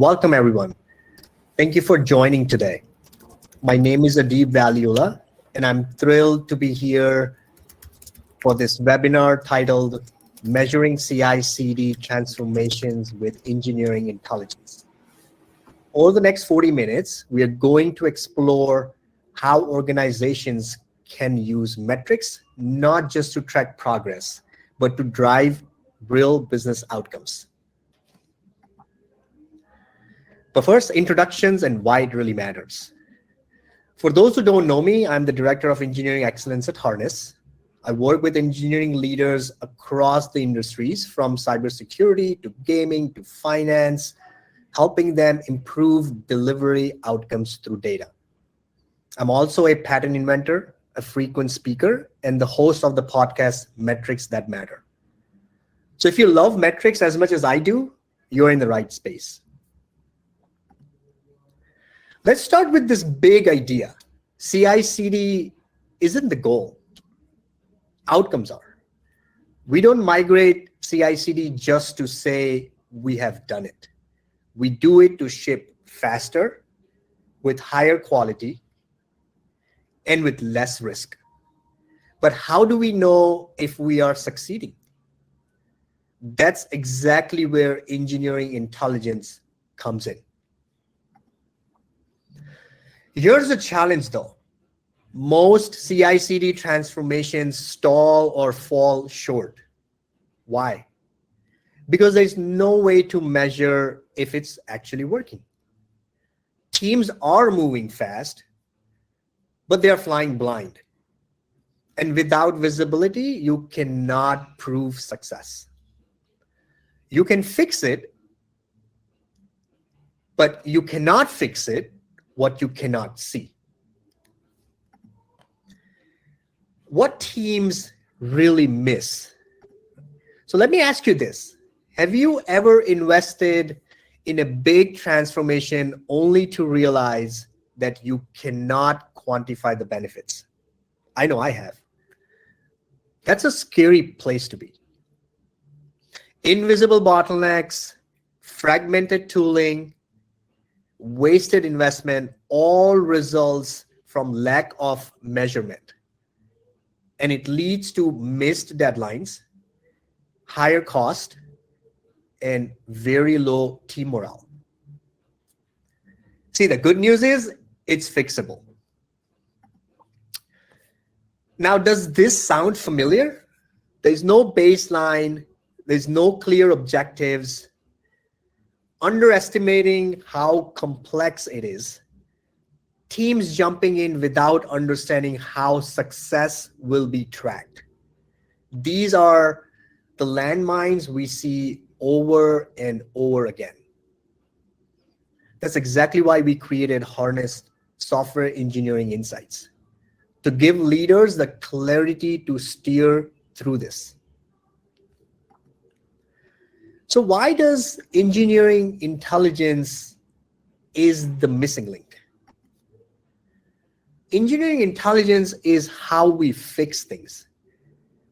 Welcome, everyone. Thank you for joining today. My name is Adeeb Valiulla, and I'm thrilled to be here for this webinar titled Measuring CI/CD Transformations with Engineering Intelligence. Over the next 40 minutes, we are going to explore how organizations can use metrics, not just to track progress, but to drive real business outcomes. But first, introductions and why it really matters. For those who don't know me, I'm the Director of Engineering Excellence at Harness. I work with engineering leaders across the industries, from cybersecurity to gaming to finance, helping them improve delivery outcomes through data. I'm also a pattern inventor, a frequent speaker, and the host of the podcast Metrics That Matter. So if you love metrics as much as I do, you're in the right space. Let's start with this big idea. CI/CD isn't the goal. Outcomes are. We don't migrate CI/CD just to say we have done it. We do it to ship faster, with higher quality, and with less risk. But how do we know if we are succeeding? That's exactly where engineering intelligence comes in. Here's the challenge though. Most CI/CD transformations stall or fall short. Why? Because there's no way to measure if it's actually working. Teams are moving fast, but they're flying blind. And without visibility, you cannot prove success. You can fix it, but you cannot fix it what you cannot see. What teams really miss? So let me ask you this. Have you ever invested in a big transformation only to realize that you cannot quantify the benefits? I know I have. That's a scary place to be. Invisible bottlenecks, fragmented tooling, wasted investment, all results from lack of measurement. And it leads to missed deadlines, higher cost, and very low team morale. See, the good news is it's fixable. Now, does this sound familiar? There's no baseline, there's no clear objectives. Underestimating how complex it is, teams jumping in without understanding how success will be tracked. These are the landmines we see over and over again. That's exactly why we created Harness Software Engineering Insights, to give leaders the clarity to steer through this. So why does engineering intelligence is the missing link? Engineering intelligence is how we fix things.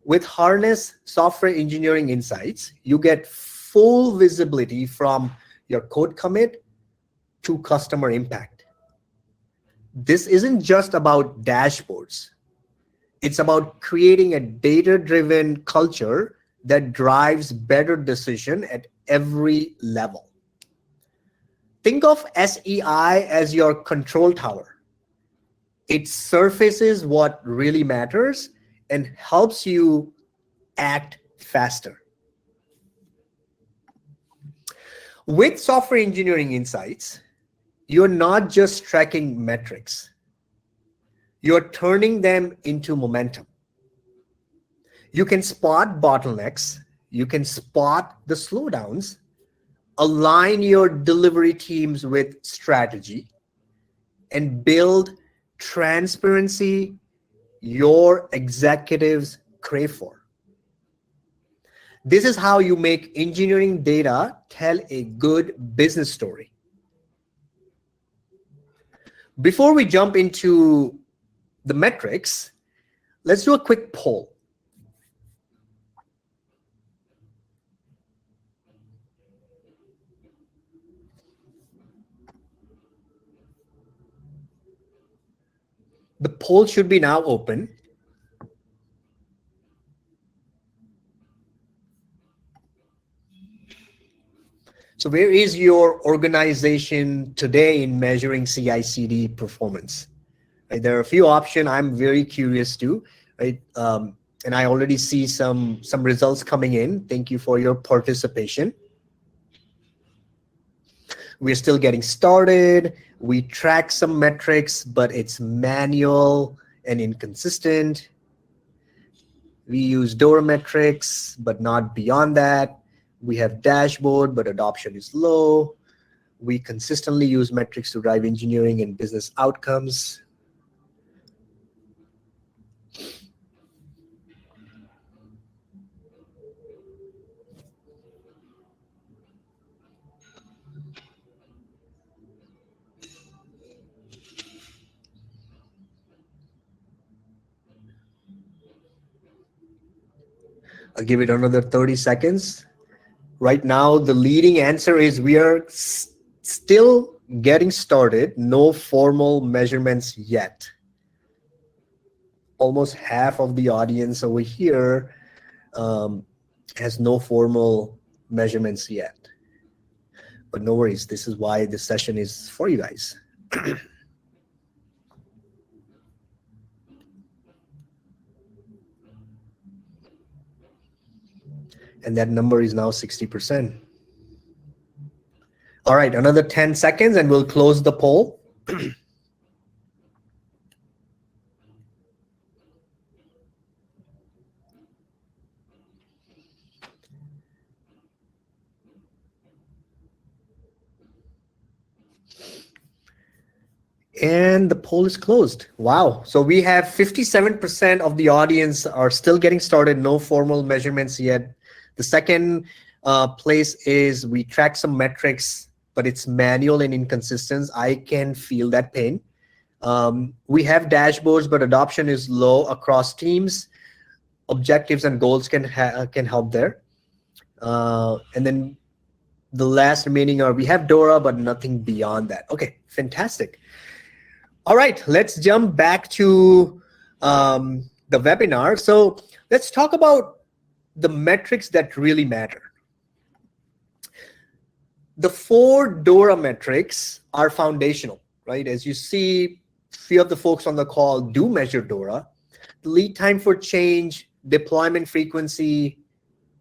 With Harness Software Engineering Insights, you get full visibility from your code commit to customer impact. This isn't just about dashboards. It's about creating a data-driven culture that drives better decision at every level. Think of SEI as your control tower. It surfaces what really matters and helps you act faster. With Software Engineering Insights, you're not just tracking metrics. You're turning them into momentum. You can spot bottlenecks, you can spot the slowdowns, align your delivery teams with strategy, and build transparency your executives crave for. This is how you make engineering data tell a good business story. Before we jump into the metrics, let's do a quick poll. The poll should be now open. So where is your organization today in measuring CI/CD performance? Right, there are a few options I'm very curious to, right? And I already see some results coming in. Thank you for your participation. We're still getting started. We track some metrics, but it's manual and inconsistent. We use DORA metrics, but not beyond that. We have dashboard, but adoption is low. We consistently use metrics to drive engineering and business outcomes. I'll give it another 30 seconds. Right now, the leading answer is we are still getting started. No formal measurements yet. Almost half of the audience over here has no formal measurements yet. But no worries, this is why this session is for you guys. And that number is now 60%. All right, another 10 seconds and we'll close the poll. And the poll is closed. Wow. So we have 57% of the audience are still getting started, no formal measurements yet. The second place is we track some metrics, but it's manual and inconsistent. I can feel that pain. We have dashboards, but adoption is low across teams. Objectives and goals can help there. And then the last remaining are we have DORA, but nothing beyond that. Okay, fantastic. All right, let's jump back to the webinar. So let's talk about the metrics that really matter. The 4 DORA metrics are foundational, right? As you see, few of the folks on the call do measure DORA. The lead time for change, deployment frequency,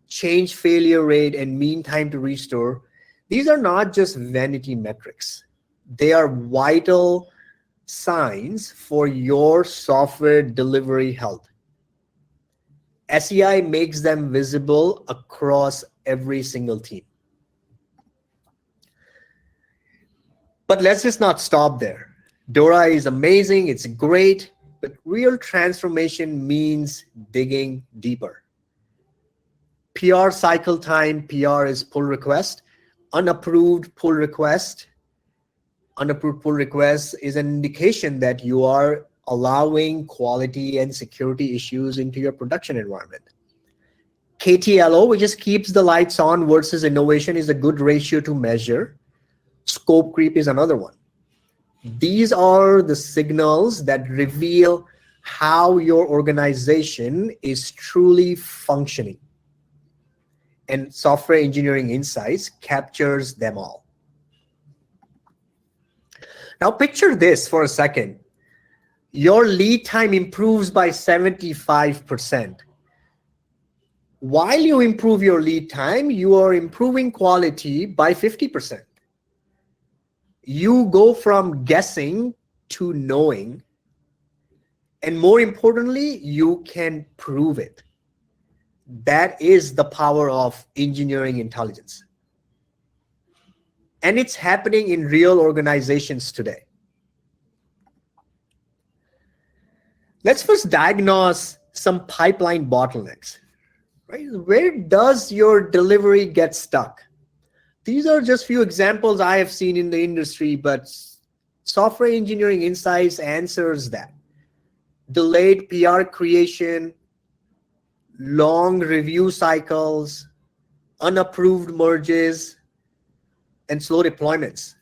change failure rate, and mean time to restore. These are not just vanity metrics. They are vital signs for your software delivery health. SEI makes them visible across every single team. But let's just not stop there. DORA is amazing, it's great, but real transformation means digging deeper. PR cycle time, PR is pull request, unapproved pull request. Unapproved pull request is an indication that you are allowing quality and security issues into your production environment. KTLO, which just keeps the lights on versus innovation, is a good ratio to measure. Scope creep is another one. These are the signals that reveal how your organization is truly functioning. And Software Engineering Insights captures them all. Now picture this for a second. Your lead time improves by 75%. While you improve your lead time, you are improving quality by 50%. You go from guessing to knowing, and more importantly, you can prove it. That is the power of engineering intelligence. And it's happening in real organizations today. Let's first diagnose some pipeline bottlenecks. Right? Where does your delivery get stuck? These are just few examples I have seen in the industry, but Software Engineering Insights answers that. Delayed PR creation, long review cycles, unapproved merges, and slow deployments.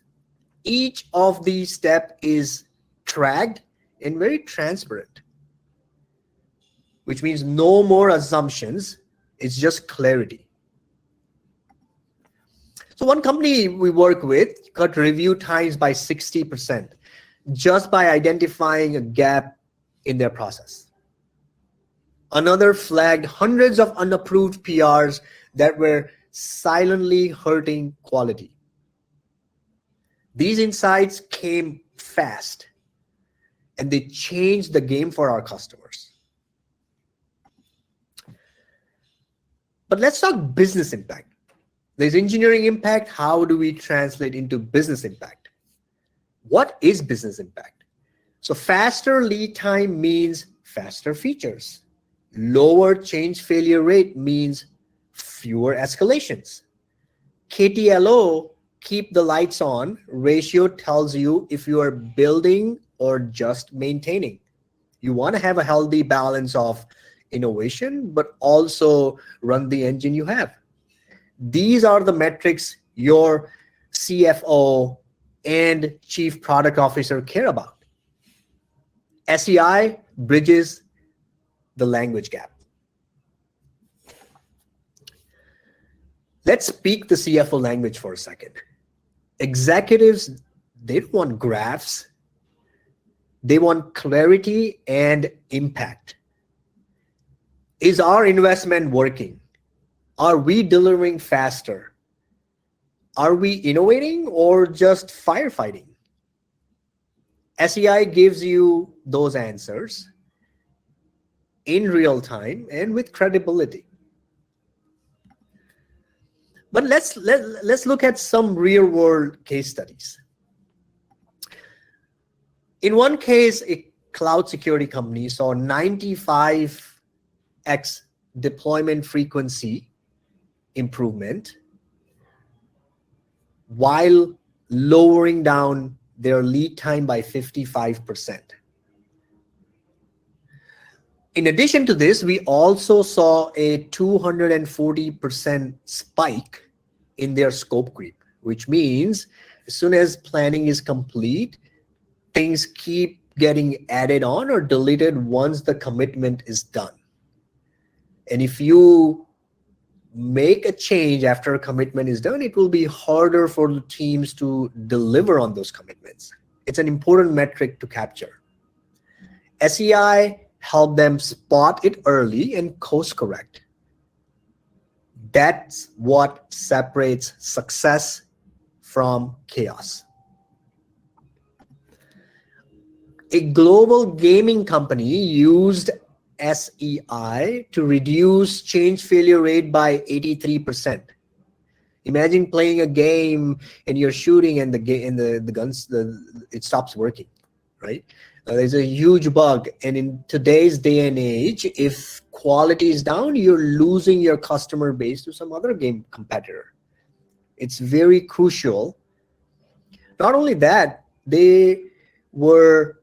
Each of these steps is tracked and very transparent, which means no more assumptions. It's just clarity. So one company we work with cut review times by 60% just by identifying a gap in their process. Another flagged hundreds of unapproved PRs that were silently hurting quality. These insights came fast and they changed the game for our customers. But let's talk business impact. There's engineering impact. How do we translate into business impact? What is business impact? So faster lead time means faster features. Lower change failure rate means fewer escalations. KTLO, keep the lights on, ratio tells you if you are building or just maintaining. You want to have a healthy balance of innovation, but also run the engine you have. These are the metrics your CFO and Chief Product Officer care about. SEI bridges the language gap. Let's speak the CFO language for a second. Executives, they don't want graphs. They want clarity and impact. Is our investment working? Are we delivering faster? Are we innovating or just firefighting? SEI gives you those answers in real time and with credibility. But let's look at some real world case studies. In one case, a cloud security company saw 95x deployment frequency improvement while lowering down their lead time by 55%. In addition to this, we also saw a 240% spike in their scope creep, which means as soon as planning is complete, things keep getting added on or deleted once the commitment is done. And if you make a change after a commitment is done, it will be harder for the teams to deliver on those commitments. It's an important metric to capture. SEI helped them spot it early and course correct. That's what separates success from chaos. A global gaming company used SEI to reduce change failure rate by 83%. Imagine playing a game and you're shooting and the guns it stops working, right? There's a huge bug, and in today's day and age, if quality is down, you're losing your customer base to some other game competitor. It's very crucial. Not only that, they were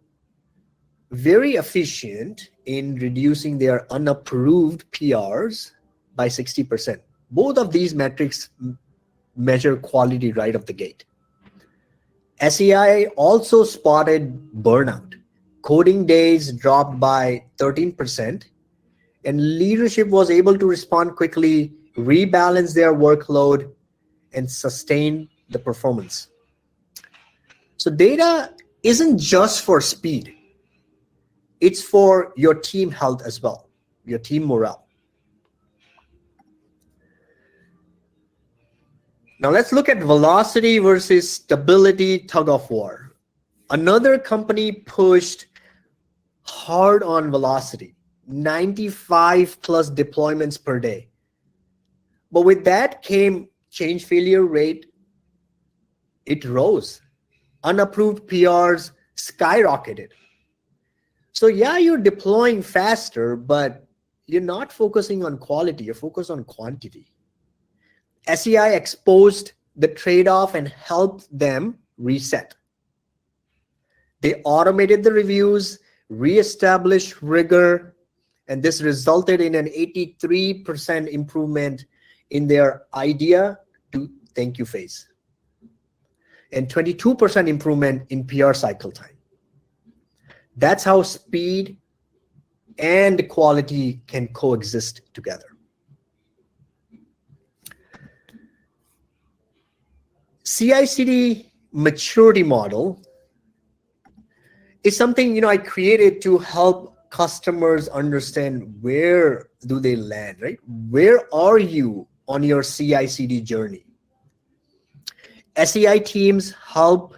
very efficient in reducing their unapproved PRs by 60%. Both of these metrics measure quality right off the gate. SEI also spotted burnout. Coding days dropped by 13%, and leadership was able to respond quickly, rebalance their workload, and sustain the performance. So data isn't just for speed. It's for your team health as well, your team morale. Now let's look at velocity versus stability tug of war. Another company pushed hard on velocity, 95 plus deployments per day. But with that came change failure rate. It rose. Unapproved PRs skyrocketed. So yeah, you're deploying faster, but you're not focusing on quality, you're focused on quantity. SEI exposed the trade-off and helped them reset. They automated the reviews, reestablished rigor, and this resulted in an 83% improvement in their idea to thank you phase, and 22% improvement in PR cycle time. That's how speed and quality can coexist together. CI/CD maturity model is something I created to help customers understand where do they land, right? Where are you on your CI/CD journey? SEI teams help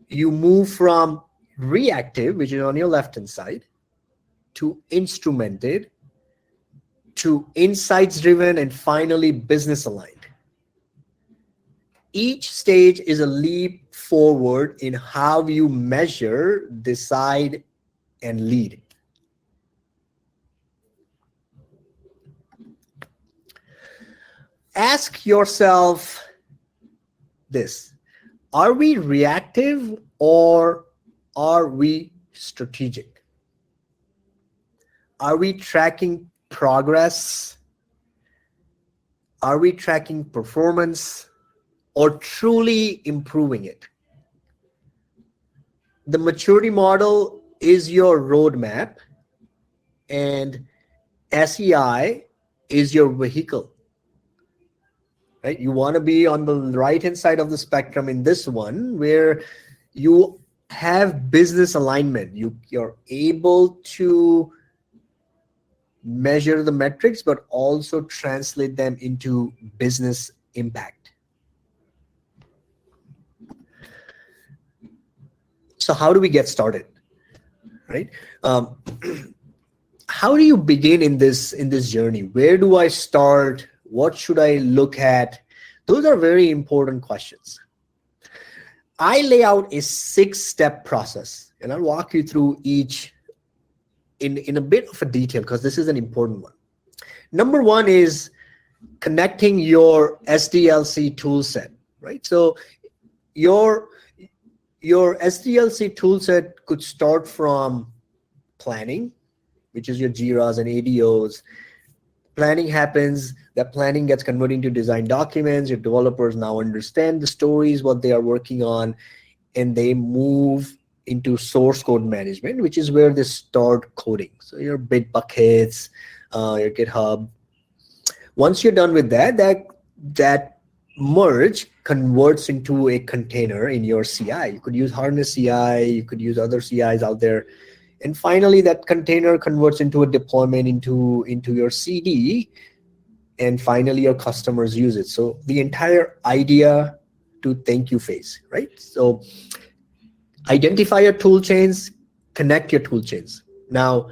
you move from reactive, which is on your left-hand side, to instrumented, to insights-driven, and finally business-aligned. Each stage is a leap forward in how you measure, decide, and lead. Ask yourself this: are we reactive or are we strategic? Are we tracking progress? Are we tracking performance, or truly improving it? The maturity model is your roadmap, and SEI is your vehicle. Right? You want to be on the right-hand side of the spectrum in this one, where you have business alignment. You're able to measure the metrics, but also translate them into business impact. So how do we get started, right? How do you begin in this journey? Where do I start? What should I look at? Those are very important questions. I lay out a 6-step process, and I'll walk you through each in a bit of a detail, because this is an important one. Number 1 is connecting your SDLC tool set, right? So your SDLC tool set could start from planning, which is your JIRAs and ADOs. Planning happens, that planning gets converted into design documents. Your developers now understand the stories, what they are working on, and they move into source code management, which is where they start coding. So your Bitbuckets, your GitHub. Once you're done with that merge converts into a container in your CI. You could use Harness CI, you could use other CIs out there. And finally, that container converts into a deployment into your CD, and finally your customers use it. So the entire idea to thank you phase, right? So identify your tool chains, connect your tool chains. Now,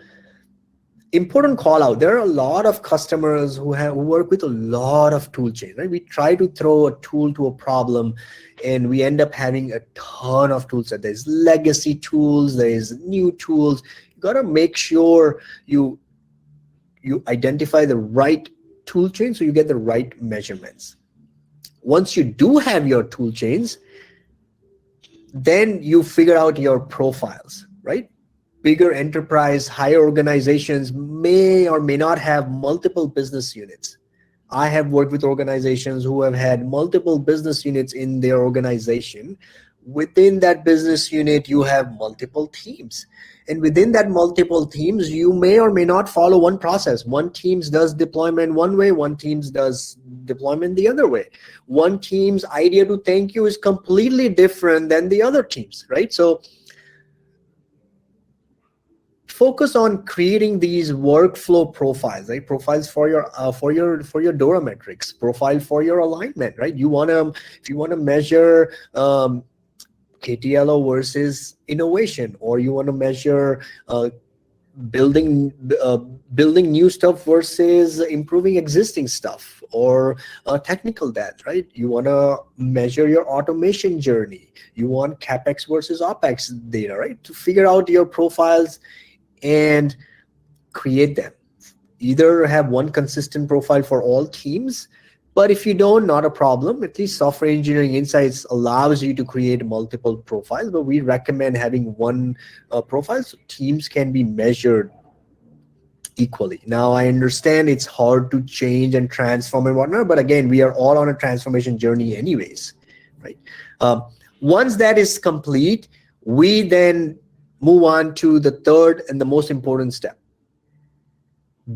important call out, there are a lot of customers who work with a lot of tool chains, right? We try to throw a tool to a problem and we end up having a ton of tools. There's legacy tools, there's new tools. You got to make sure you identify the right tool chain so you get the right measurements. Once you do have your tool chains, then you figure out your profiles, right? Bigger enterprise, higher organizations may or may not have multiple business units. I have worked with organizations who have had multiple business units in their organization. Within that business unit, you have multiple teams. And within that multiple teams, you may or may not follow one process. One team does deployment one way, one team does deployment the other way. One team's idea to thank you is completely different than the other teams, right? So focus on creating these workflow profiles, right? Profiles for your DORA metrics, profile for your alignment, right? If you want to measure KTLO versus innovation, or you want to measure building new stuff versus improving existing stuff, or technical debt, right? You want to measure your automation journey. You want CapEx versus OpEx data, right? To figure out your profiles and create them. Either have one consistent profile for all teams, but if you don't, not a problem. At least Software Engineering Insights allows you to create multiple profiles, but we recommend having one profile so teams can be measured equally. Now, I understand it's hard to change and transform and whatnot, but again, we are all on a transformation journey anyways, right? Once that is complete, we then move on to the third and the most important step.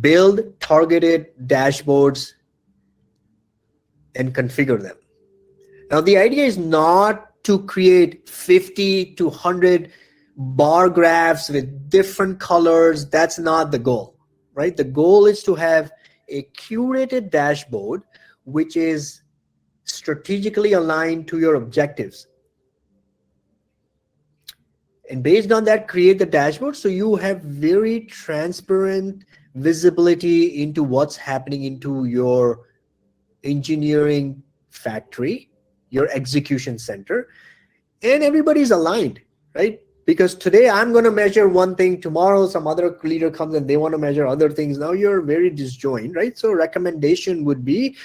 Build targeted dashboards and configure them. Now, the idea is not to create 50 to 100 bar graphs with different colors. That's not the goal, right? The goal is to have a curated dashboard which is strategically aligned to your objectives. And based on that, create the dashboard so you have very transparent visibility into what's happening into your engineering factory, your execution center, and everybody's aligned, right? Because today I'm going to measure one thing, tomorrow some other leader comes and they want to measure other things. Now you're very disjoint, right? So recommendation would be,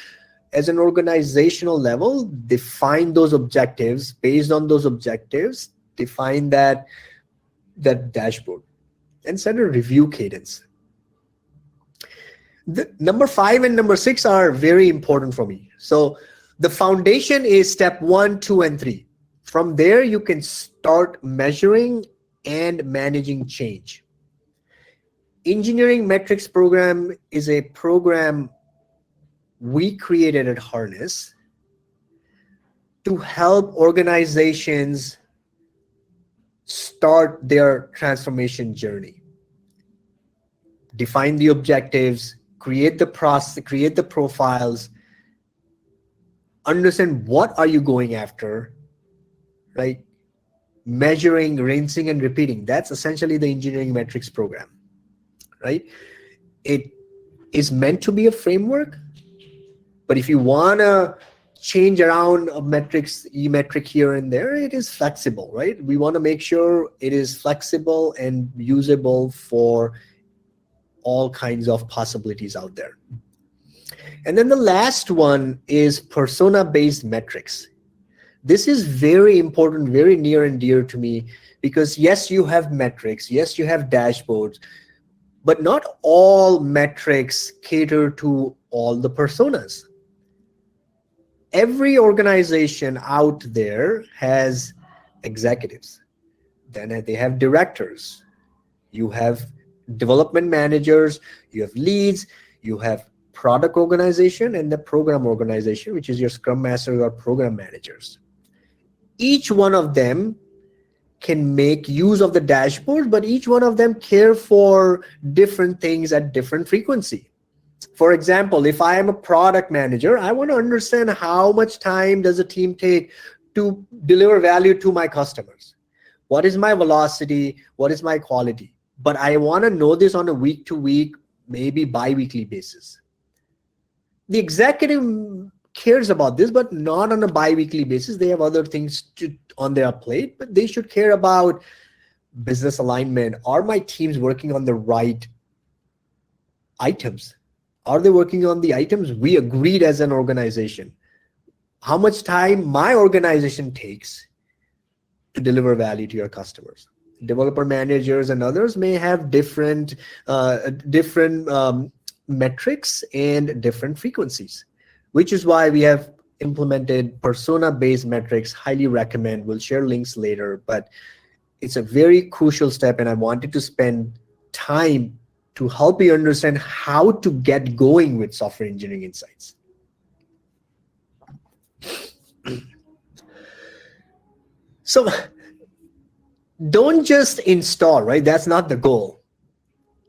as an organizational level, define those objectives. Based on those objectives, define that dashboard and set a review cadence. The number 5 and number 6 are very important for me. So the foundation is step 1, 2, and 3. From there, you can start measuring and managing change. Engineering metrics program is a program we created at Harness to help organizations start their transformation journey. Define the objectives, create the process, create the profiles, understand what are you going after, right? Measuring, rinsing, and repeating. That's essentially the engineering metrics program, right? It is meant to be a framework, but if you want to change around a metrics, e-metric here and there, it is flexible, right? We want to make sure it is flexible and usable for all kinds of possibilities out there. And then the last one is persona-based metrics. This is very important, very near and dear to me, because yes, you have metrics, yes, you have dashboards, but not all metrics cater to all the personas. Every organization out there has executives. Then they have directors. You have development managers, you have leads, you have product organization, and the program organization, which is your scrum master or program managers. Each one of them can make use of the dashboard, but each one of them care for different things at different frequency. For example, if I am a product manager, I want to understand how much time does a team take to deliver value to my customers. What is my velocity? What is my quality? But I want to know this on a week-to-week, maybe bi-weekly basis. The executive cares about this, but not on a bi-weekly basis. They have other things on their plate, but they should care about business alignment. Are my teams working on the right items? Are they working on the items we agreed as an organization? How much time my organization takes to deliver value to your customers? Developer managers and others may have different metrics and different frequencies, which is why we have implemented persona-based metrics. Highly recommend. We'll share links later, but it's a very crucial step, and I wanted to spend time to help you understand how to get going with software engineering insights. So don't just install, right? That's not the goal.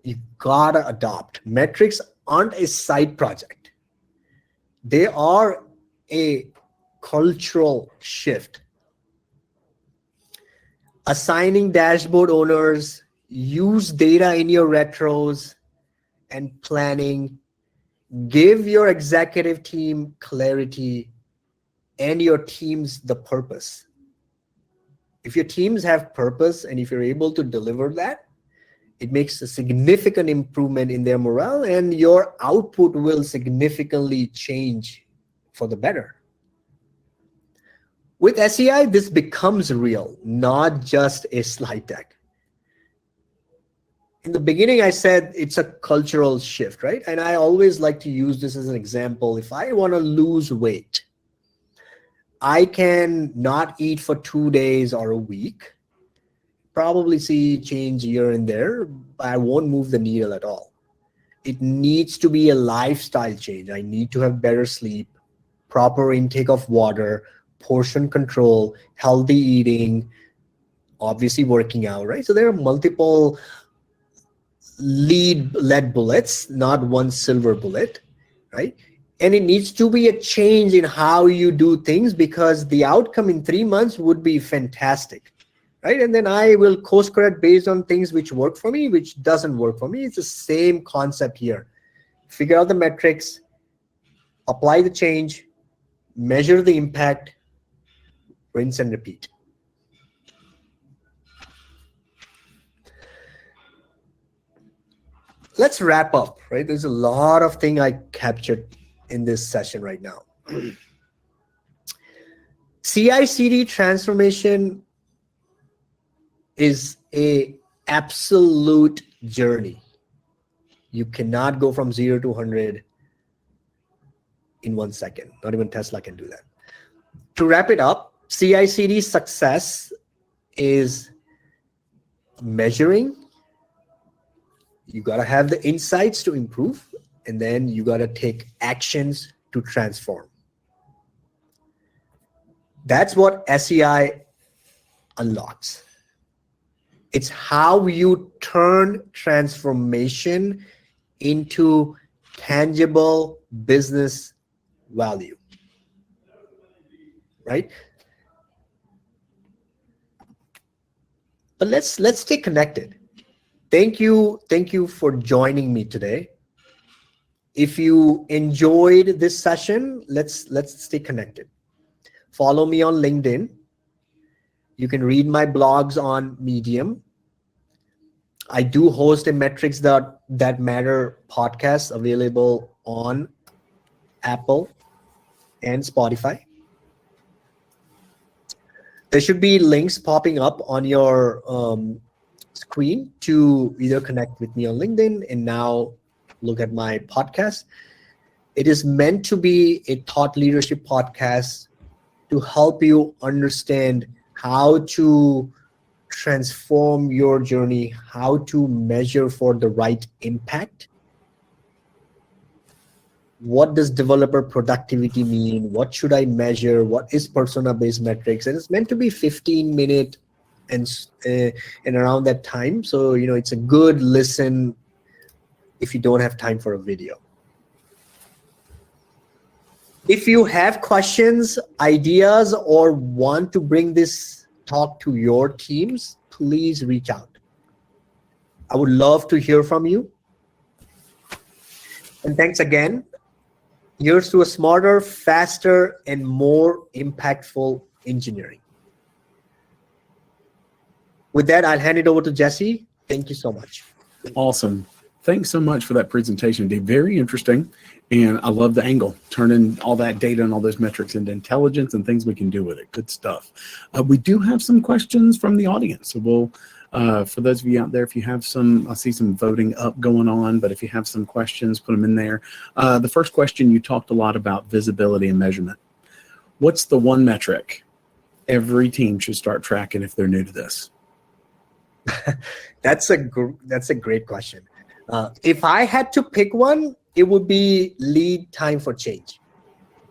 You gotta adopt. Metrics aren't a side project. They are a cultural shift. Assigning dashboard owners, use data in your retros and planning, give your executive team clarity and your teams the purpose. If your teams have purpose and if you're able to deliver that, it makes a significant improvement in their morale and your output will significantly change for the better. With SEI, this becomes real, not just a slide deck. In the beginning, I said it's a cultural shift, right? And I always like to use this as an example. If I want to lose weight, I can not eat for 2 days or a week. probably see change here and there, but I won't move the needle at all. It needs to be a lifestyle change. I need to have better sleep, proper intake of water, portion control, healthy eating, obviously working out, right? So there are multiple lead bullets, not one silver bullet, right? And it needs to be a change in how you do things, because the outcome in 3 months would be fantastic, right? And then I will course correct based on things which work for me, which doesn't work for me. It's the same concept here. Figure out the metrics, apply the change, measure the impact, rinse and repeat. Let's wrap up, right? There's a lot of things I captured in this session right now. CI/CD transformation is a absolute journey. You cannot go from 0 to 100 in 1 second. Not even Tesla can do that. To wrap it up, CI/CD success is measuring. You got to have the insights to improve, and then you got to take actions to transform. That's what SEI unlocks. It's how you turn transformation into tangible business value, right? But let's stay connected. Thank you for joining me today. If you enjoyed this session, let's stay connected. Follow me on LinkedIn. You can read my blogs on Medium. I do host a Metrics That Matter podcast available on Apple and Spotify. There should be links popping up on your screen to either connect with me on LinkedIn and now look at my podcast. It is meant to be a thought leadership podcast to help you understand how to transform your journey, how to measure for the right impact. What does developer productivity mean? What should I measure? What is persona-based metrics? And it's meant to be 15-minute and around that time. So, it's a good listen if you don't have time for a video. If you have questions, ideas, or want to bring this talk to your teams, please reach out. I would love to hear from you. And thanks again. Here's to a smarter, faster, and more impactful engineering. With that, I'll hand it over to Jesse. Thank you so much. Awesome. Thanks so much for that presentation, Dave. Very interesting. And I love the angle, turning all that data and all those metrics into intelligence and things we can do with it. Good stuff. We do have some questions from the audience. So we'll, for those of you out there, if you have some, I see some voting up going on, but if you have some questions, put them in there. The first question, you talked a lot about visibility and measurement. What's the one metric every team should start tracking if they're new to this? That's a great question. If I had to pick one, it would be lead time for change.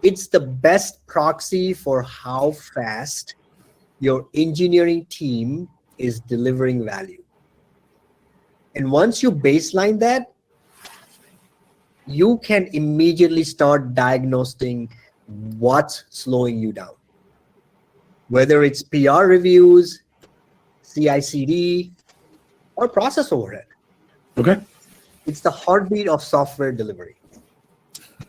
It's the best proxy for how fast your engineering team is delivering value. And once you baseline that, you can immediately start diagnosing what's slowing you down. Whether it's PR reviews, CI/CD, or process overhead. Okay. It's the heartbeat of software delivery.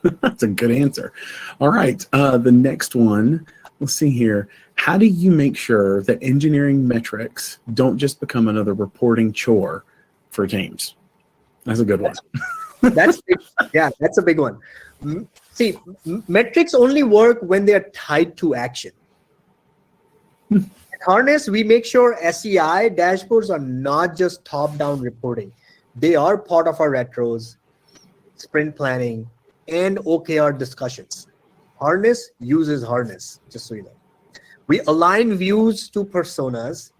That's a good answer. All right. The next one, let's see here. How do you make sure that engineering metrics don't just become another reporting chore for teams? That's a good one. That's a big one. See, metrics only work when they're tied to action. At Harness, we make sure SEI dashboards are not just top-down reporting. They are part of our retros, sprint planning, and OKR discussions. Harness uses Harness, just so you know. We align views to personas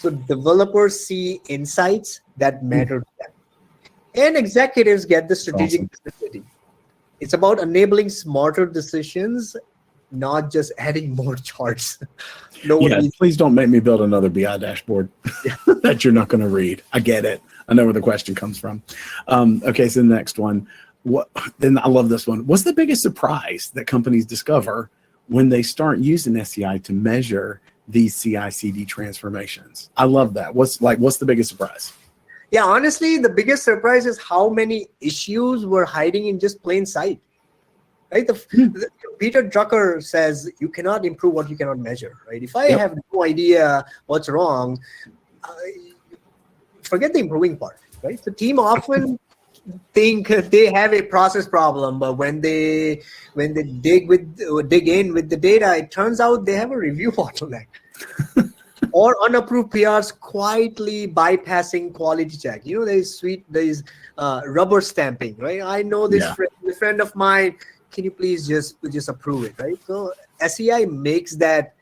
So developers see insights that matter to them, and executives get the strategic Awesome. visibility. It's about enabling smarter decisions, not just adding more charts. No one Yeah, needs. please don't make me build another BI dashboard that you're not going to read. I get it. I know where the question comes from. Okay, so the next one. Then I love this one. What's the biggest surprise that companies discover when they start using SCI to measure these CI/CD transformations? I love that. What's the biggest surprise? Yeah, honestly, the biggest surprise is how many issues were hiding in just plain sight. Right? Peter Drucker says you cannot improve what you cannot measure. Right? If I have no idea what's wrong, forget the improving part. Right? The team often think they have a process problem, but when they dig in with the data, it turns out they have a review bottleneck. Or unapproved PRs quietly bypassing quality check. There's rubber stamping, right? I know this friend of mine. Can you please just approve it, right? So SEI makes that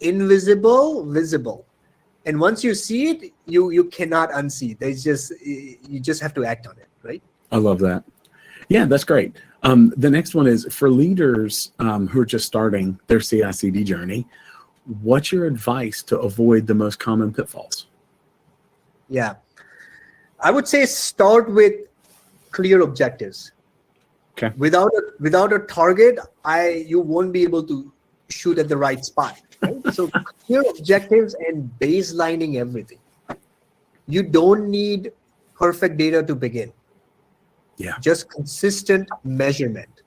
invisible visible, and once you see it, you cannot unsee it. You just have to act on it, right? I love that. Yeah, that's great. The next one is for leaders who are just starting their CI/CD journey. What's your advice to avoid the most common pitfalls? Yeah, I would say start with clear objectives. Okay. Without a target, you won't be able to shoot at the right spot. Right? So clear objectives and baselining everything. You don't need perfect data to begin. Yeah. Just consistent measurement,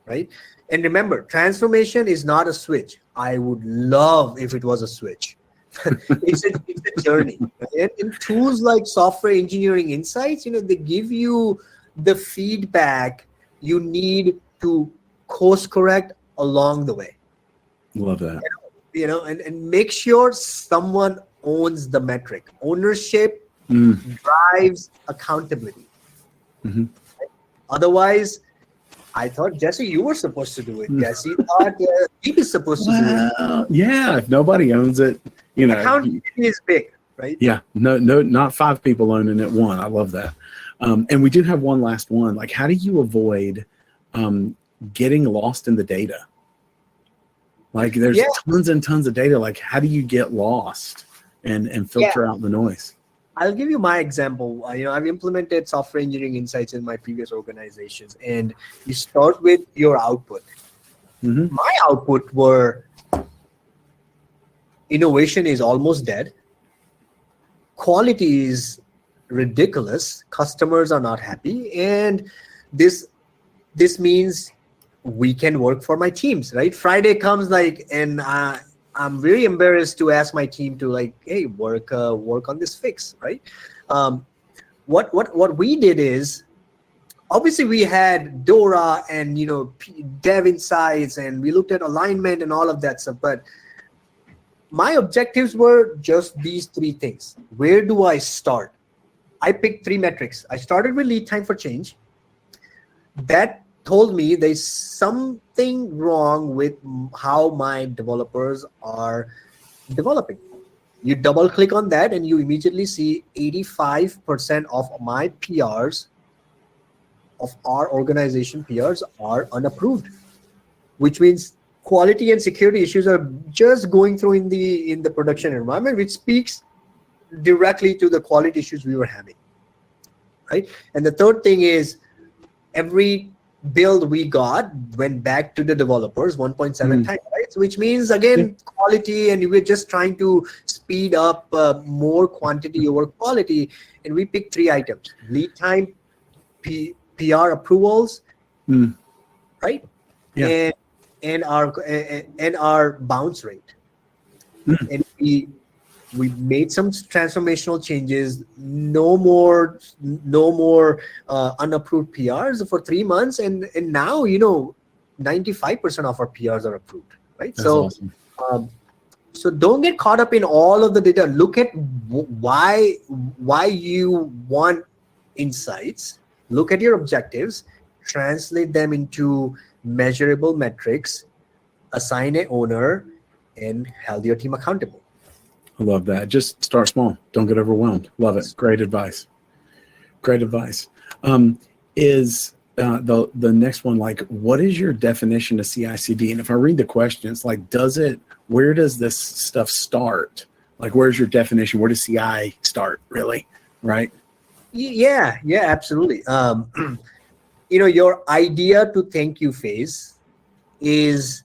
right? And remember, transformation is not a switch. I would love if it was a switch. It's a journey. Right? And tools like Software Engineering Insights, they give you the feedback you need to course correct along the way. Love that. And make sure someone owns the metric. Ownership drives accountability. Mm-hmm. Otherwise, I thought, Jesse, you were supposed to do it. Jesse thought he was supposed to do it. Yeah, if nobody owns it, accountability is big, right? Yeah, no, not 5 people owning it. 1. I love that. And we do have one last one. Like, how do you avoid getting lost in the data? Like, there's tons and tons of data. Like, how do you get lost and filter out the noise? I'll give you my example. I've implemented Software Engineering Insights in my previous organizations, and you start with your output. Mm-hmm. My output were innovation is almost dead. Quality is ridiculous. Customers are not happy, and this means we can work for my teams. Right? Friday comes and I'm very embarrassed to ask my team to hey, work on this fix, right? What we did is, obviously we had DORA and Dev Insights, and we looked at alignment and all of that stuff. But my objectives were just these 3 things. Where do I start? I picked 3 metrics. I started with lead time for change. That told me there's something wrong with how my developers are developing. You double click on that and you immediately see 85% of my PRs, of our organization PRs, are unapproved, which means quality and security issues are just going through in the production environment, which speaks directly to the quality issues we were having, right? And the third thing is, every build we got went back to the developers 1.7 times, right? So which means, again, quality, and we're just trying to speed up more quantity over quality. And we picked 3 items: lead time, PR approvals, right? Yeah. And our bounce rate. And we made some transformational changes. No more unapproved PRs for 3 months, and now 95% of our PRs are approved, right? That's awesome. So don't get caught up in all of the data. Look at why you want insights. Look at your objectives, translate them into measurable metrics, assign an owner, and hold your team accountable. I love that. Just start small. Don't get overwhelmed. Love it. Great advice. Great advice. Is the next one, like, what is your definition of CI/CD? And if I read the question, it's like, where does this stuff start? Like, where's your definition? Where does CI start, really? Right? Yeah, absolutely. Your idea to thank you phase is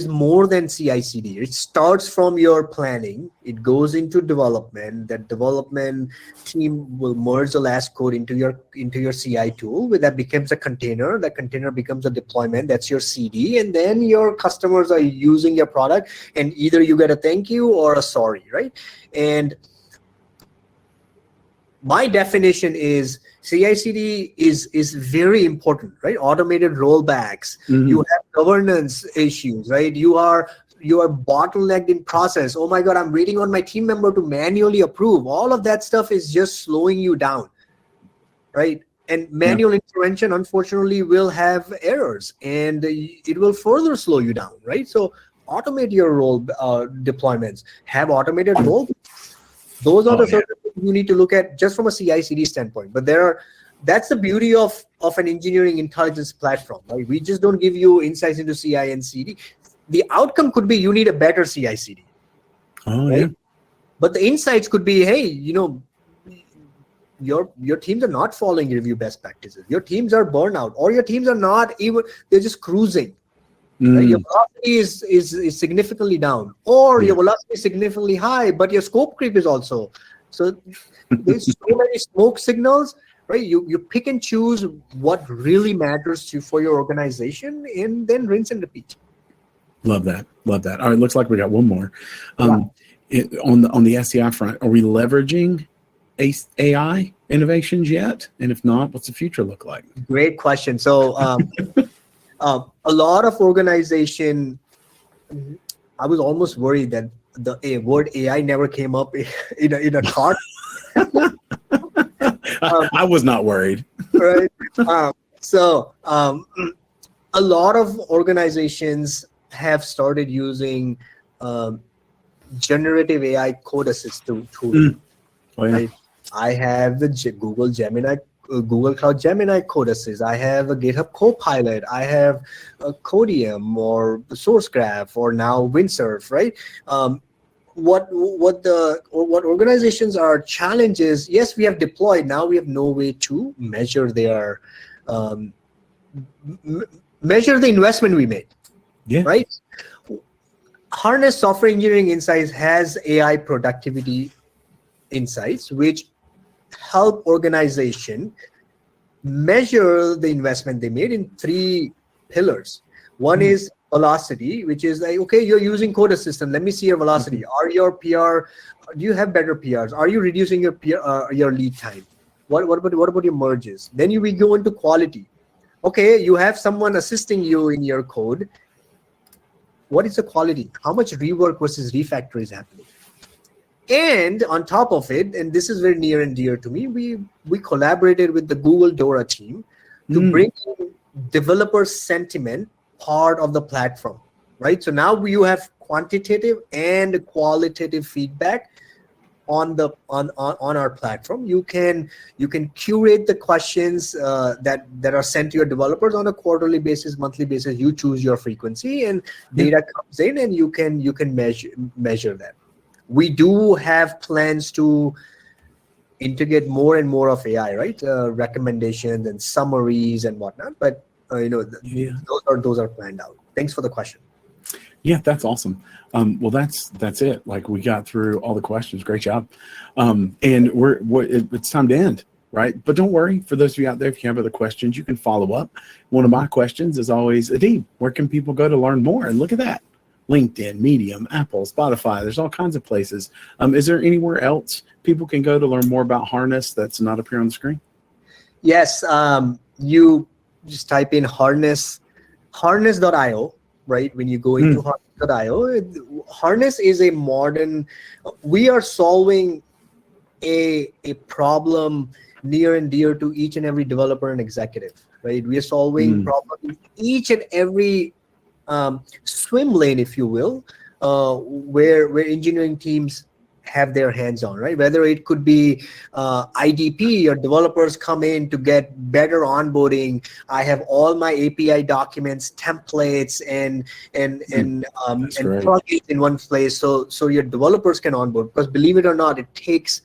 more than CI/CD. It starts from your planning. It goes into development. That development team will merge the last code into your CI tool. That becomes a container. That container becomes a deployment. That's your CD. And then your customers are using your product, and either you get a thank you or a sorry, right? And my definition is CI/CD is very important, right? Automated rollbacks. Mm-hmm. You have governance issues, right? You are bottlenecked in process. Oh my God, I'm waiting on my team member to manually approve. All of that stuff is just slowing you down, right? And manual intervention, unfortunately, will have errors, and it will further slow you down, right? So automate your role deployments. Have automated role. Those are the sort of things you need to look at just from a CI/CD standpoint. But that's the beauty of an engineering intelligence platform, right? We just don't give you insights into CI and CD. The outcome could be you need a better CI/CD. Oh, right? yeah. But the insights could be, hey, your teams are not following review best practices. Your teams are burnout, or your teams are not even, they're just cruising. Right? Your velocity is significantly down, or your velocity is significantly high, but your scope creep is also. So there's so many smoke signals, right? You pick and choose what really matters to for your organization, and then rinse and repeat. Love that. All right, looks like we got one more. On the SCI front, are we leveraging AI innovations yet? And if not, what's the future look like? Great question. So a lot of organization, I was almost worried that the word AI never came up in a talk. I was not worried. Right. So a lot of organizations have started using generative AI code assist tool. Oh, yeah. Right? I have the Google Cloud Gemini code assist. I have a GitHub Copilot. I have a Codium or SourceGraph or now Windsurf, right? What organizations are challenges? Yes, we have deployed. Now we have no way to measure their measure the investment we made. Yeah. Right. Harness Software Engineering Insights has AI productivity insights, which help organization measure the investment they made in 3 pillars. One is velocity, which is like, okay, you're using code assistant. Let me see your velocity. Are your PR? Do you have better PRs? Are you reducing your your lead time? What about your merges? Then we go into quality. Okay, you have someone assisting you in your code. What is the quality? How much rework versus refactor is happening? And on top of it, and this is very near and dear to me, we collaborated with the Google DORA team to bring in developer sentiment part of the platform, right? So now you have quantitative and qualitative feedback on our platform. You can curate the questions that are sent to your developers on a quarterly basis, monthly basis. You choose your frequency, and data comes in, and you can measure that. We do have plans to integrate more and more of AI, right? Recommendations and summaries and whatnot. But those are planned out. Thanks for the question. Yeah, that's awesome. Well, that's it. Like, we got through all the questions. Great job. And it's time to end, right? But don't worry, for those of you out there, if you have other questions, you can follow up. One of my questions is always, Adeeb, where can people go to learn more? And look at that. LinkedIn, Medium, Apple, Spotify. There's all kinds of places. Is there anywhere else people can go to learn more about Harness that's not up here on the screen? Yes. You just type in harness.io, right? When you go into harness.io, Harness is a modern, we are solving a problem near and dear to each and every developer and executive, right? We are solving problems in each and every swim lane, if you will, where engineering teams have their hands on, right? Whether it could be IDP, or developers come in to get better onboarding. I have all my API documents, templates, and great. plugins in one place, so your developers can onboard. Because believe it or not, it takes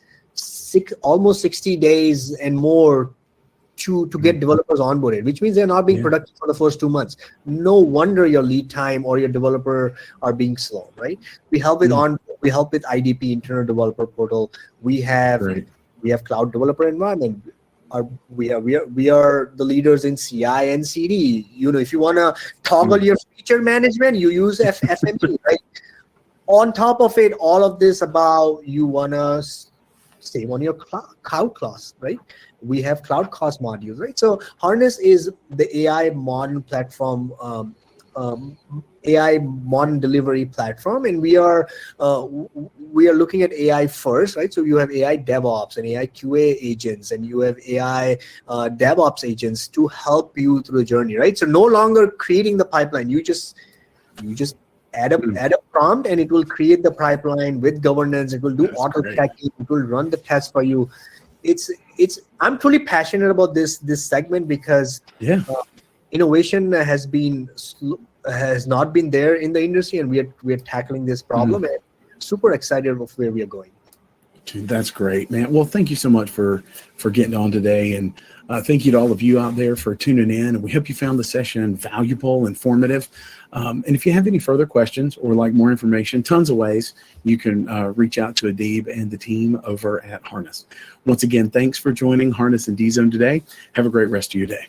almost 60 days and more to get developers onboarded, which means they're not being productive for the first 2 months. No wonder your lead time or your developer are being slow, right? We help with we help with IDP, internal developer portal. We have cloud developer environment. We are the leaders in CI and CD. You know, if you want to toggle your feature management, you use FME, right? On top of it, all of this about you want to save on your cloud costs, right? We have cloud cost modules, right? So Harness is the AI modern platform, AI modern delivery platform, and we are looking at AI first, right? So you have AI DevOps and AI QA agents, and you have AI DevOps agents to help you through the journey, right? So no longer creating the pipeline. You just add a prompt, and it will create the pipeline with governance. It will do auto checking. It will run the test for you. I'm truly passionate about this segment because innovation has not been there in the industry, and we are tackling this problem, and super excited of where we are going. Dude, that's great, man. Well, thank you so much for getting on today, and thank you to all of you out there for tuning in. And we hope you found the session valuable, informative. And if you have any further questions or like more information, tons of ways you can reach out to Adeeb and the team over at Harness. Once again, thanks for joining Harness and D-Zone today. Have a great rest of your day.